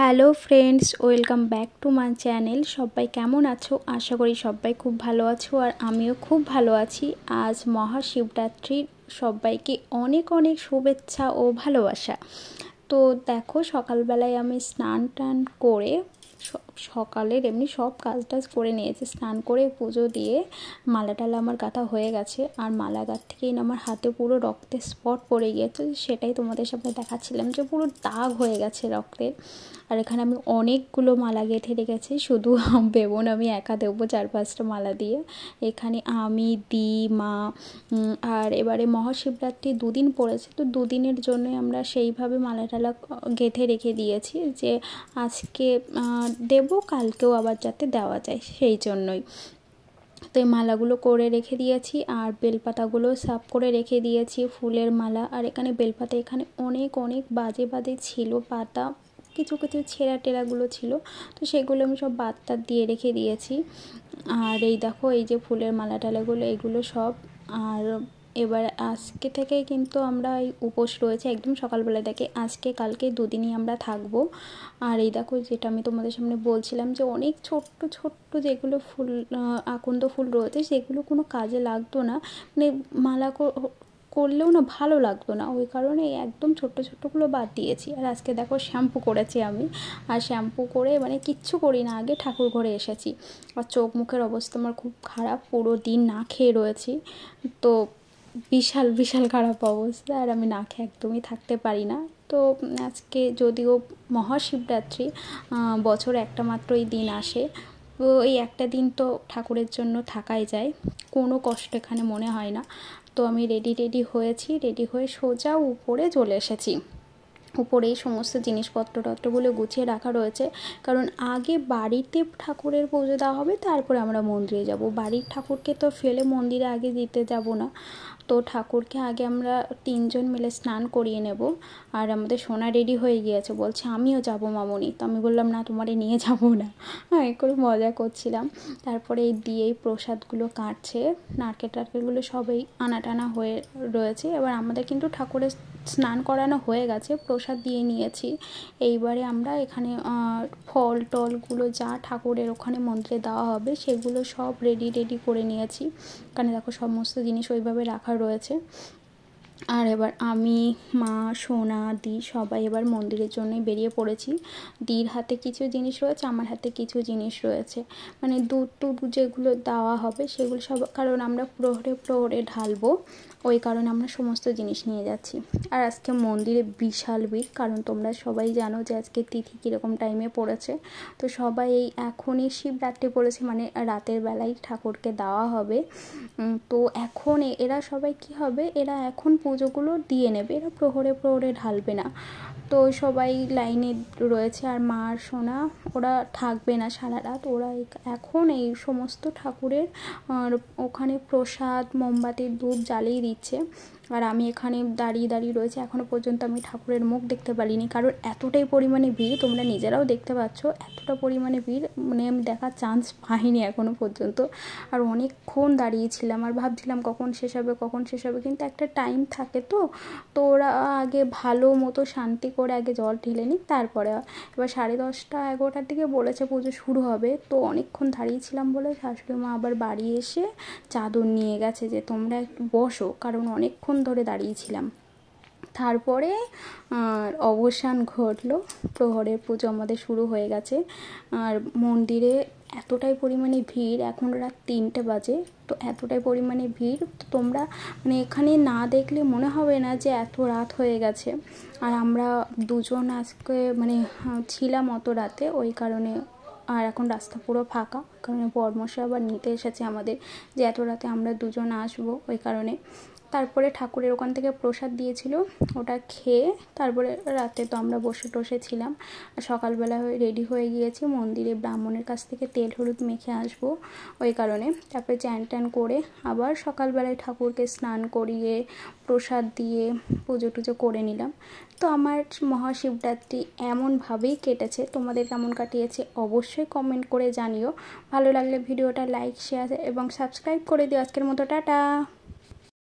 Hello friends, welcome back to my channel. সবাই কেমন আছো? আশা করি সবাই খুব ভালো আছো আর আমিও খুব ভালো আছি। আজ মহাশিবরাত্রির সবাইকে অনেক অনেক শুভেচ্ছা ও ভালোবাসা। তো দেখো, সকালবেলায় আমি স্নান টান করে সকালের এমনি সব কাজ টাজ করে নিয়েছি। স্নান করে পুজো দিয়ে মালা টালা আমার গাঁথা হয়ে গেছে। আর মালা গাঁথ থেকেই না আমার হাতে পুরো রক্তের স্পট পড়ে গিয়েছে। সেটাই তোমাদের সামনে দেখাচ্ছিলাম যে পুরো দাগ হয়ে গেছে রক্তের। আর এখানে আমি অনেকগুলো মালা গেঁথে রেখেছি, শুধু ভেবো না আমি একা দেবো 4-5টা মালা দিয়ে। এখানে আমি মা আর এবারে মহাশিবরাত্রি 2 দিন পড়েছে, তো 2 দিনের জন্যই আমরা সেইভাবে মালা টালা গেঁথে রেখে দিয়েছি যে আজকে দেবো, কালকেও আবার যাতে দেওয়া যায়, সেই জন্যই। তো এই মালাগুলো করে রেখে দিয়েছি আর বেলপাতাগুলো সাফ করে রেখে দিয়েছি, ফুলের মালা। আর এখানে বেলপাতা এখানে অনেক অনেক বাজে বাজে ছিল পাতা, কিছু কিছু ছেঁড়া টেরাগুলো ছিল, তো সেগুলো আমি সব বাদ দিয়ে রেখে দিয়েছি। আর এই দেখো, এই যে ফুলের মালা টালাগুলো এগুলো সব। আর এবার আজকে থেকেই কিন্তু আমরা এই উপোস রয়েছে একদম সকালবেলা থেকে, আজকে কালকে 2 দিনই আমরা থাকবো। আর এই দেখো, যেটা আমি তোমাদের সামনে বলছিলাম যে অনেক ছোট্ট ছোট্ট যেগুলো ফুল আকন্দ ফুল রয়েছে সেগুলো কোনো কাজে লাগতো না, মানে মালা করলেও না ভালো লাগতো না, ওই কারণে একদম ছোট্ট ছোট্টগুলো বাদ দিয়েছি। আর আজকে দেখো শ্যাম্পু করেছি আমি, আর শ্যাম্পু করে মানে কিচ্ছু করি না, আগে ঠাকুর ঘরে এসেছি। আর চোখ মুখের অবস্থা আমার খুব খারাপ, পুরো দিন না খেয়ে রয়েছি, তো বিশাল বিশাল খারাপ অবস্থা। আর আমি না খেয়ে একদমই থাকতে পারি না। তো আজকে যদিও মহাশিবরাত্রি, বছরে একটা মাত্রই দিন আসে, তো এই একটা দিন তো ঠাকুরের জন্য থাকাই যায়, কোনো কষ্ট এখানে মনে হয় না। তো আমি রেডি হয়েছি, রেডি হয়ে সোজা উপরে চলে এসেছি। উপরেই সমস্ত জিনিসপত্রগুলো গুছিয়ে রাখা রয়েছে, কারণ আগে বাড়িতে ঠাকুরের পুজো দেওয়া হবে, তারপরে আমরা মন্দিরে যাব। বাড়ির ঠাকুরকে তো ফেলে মন্দিরে আগে দিতে যাব না, তো ঠাকুরকে আগে আমরা 3 জন মিলে স্নান করিয়ে নেব। আর আমাদের সোনা রেডি হয়ে গিয়েছে, বলছে আমিও যাব মামনি। তো আমি বললাম না, তোমারে নিয়ে যাব না, হ্যাঁ করে মজা করছিলাম। তারপরে এই দিয়েই প্রসাদগুলো কাটছে, নারকেলগুলো সবই আনাটানা হয়ে রয়েছে। এবার আমাদের কিন্তু ঠাকুরের স্নান করানো হয়ে গেছে, প্রসাদ দিয়ে নিয়েছি। এইবারে আমরা এখানে ফল টলগুলো যা ঠাকুরের ওখানে মন্দিরে দেওয়া হবে সেগুলো সব রেডি করে নিয়েছি। এখানে দেখো সমস্ত জিনিস ওইভাবে রাখা রয়েছে। আর এবার আমি, মা, সোনা, সবাই এবার মন্দিরের জন্যই বেরিয়ে পড়েছি। দির হাতে কিছু জিনিস রয়েছে, আমার হাতে কিছু জিনিস রয়েছে, মানে দুধ যেগুলো দেওয়া হবে সেগুলো সব, কারণ আমরা প্রহরে ঢালবো, ওই কারণে আমরা সমস্ত জিনিস নিয়ে যাচ্ছি। আর আজকে মন্দিরে বিশাল ভিড়, কারণ তোমরা সবাই জানো যে আজকে তিথি কীরকম টাইমে পড়েছে। তো সবাই এই এখনই শিবরাত্রি পড়েছে, মানে রাতের বেলায় ঠাকুরকে দেওয়া হবে। তো এখন এরা সবাই কি হবে, এরা এখন পুজোগুলো দিয়ে নেবে, এরা প্রহরে ঢালবে না। তো সবাই লাইনে রয়েছে। আর মা আর সোনা ওরা থাকবে না সারা রাত, ওরা এখন এই সমস্ত ঠাকুরের ওখানে প্রসাদ মোমবাতির ধূপ জ্বালিয়ে দিচ্ছে। আর আমি এখানে দাঁড়িয়ে রয়েছে, এখনও পর্যন্ত আমি ঠাকুরের মুখ দেখতে পারিনি, কারণ এতটাই পরিমাণে ভিড়, তোমরা নিজেরাও দেখতে পাচ্ছ এতটা পরিমাণে ভিড়, মানে আমি দেখার চান্স পাইনি এখনও পর্যন্ত। আর অনেকক্ষণ দাঁড়িয়েছিলাম আর ভাবছিলাম কখন শেষ হবে, কিন্তু একটা টাইম থাকে, তো ওরা আগে ভালো মতো শান্তি করে আগে জল ঢেলে নিক, তারপরে এবার 10:30-11টার দিকে বলেছে পুজো শুরু হবে। তো অনেকক্ষণ দাঁড়িয়েছিলাম বলে শাশুড়ি মা আবার বাড়ি এসে চাদর নিয়ে গেছে যে তোমরা একটু বসো, কারণ অনেকক্ষণ ধরে দাঁড়িয়েছিলাম। তারপরে অবসান ঘটলো, প্রহরের পুজো আমাদের শুরু হয়ে গেছে। আর মন্দিরে এতটাই পরিমাণে ভিড়, এখন রাত 3টে বাজে, তো এতটাই পরিমাণে ভিড়, তো তোমরা মানে এখানে না দেখলে মনে হবে না যে এত রাত হয়ে গেছে। আর আমরা 2 জন আজকে মানে ছিলাম অত রাতে, ওই কারণে। আর এখন রাস্তা পুরো ফাঁকা, কারণ বরমশাই আবার নিতে এসেছে আমাদের, যে এত রাতে আমরা 2 জন আসবো, ওই কারণে। তারপরে ঠাকুরের ওখান থেকে প্রসাদ দিয়েছিল, ওটা খেয়ে তারপরে রাতে তো আমরা বসে ছিলাম। আর সকালবেলা রেডি হয়ে গিয়েছি, মন্দিরে ব্রাহ্মণের কাছ থেকে তেল হলুদ মেখে আসবো, ওই কারণে। তারপরে চান করে আবার সকালবেলায় ঠাকুরকে স্নান করিয়ে প্রসাদ দিয়ে পুজো টুজো করে নিলাম। তো আমার মহাশিবরাত্রি এমনভাবেই কেটেছে, তোমাদের কেমন কাটিয়েছে অবশ্যই কমেন্ট করে জানিও। ভালো লাগলে ভিডিওটা লাইক, শেয়ার এবং সাবস্ক্রাইব করে দিও। আজকের মতো টাটা।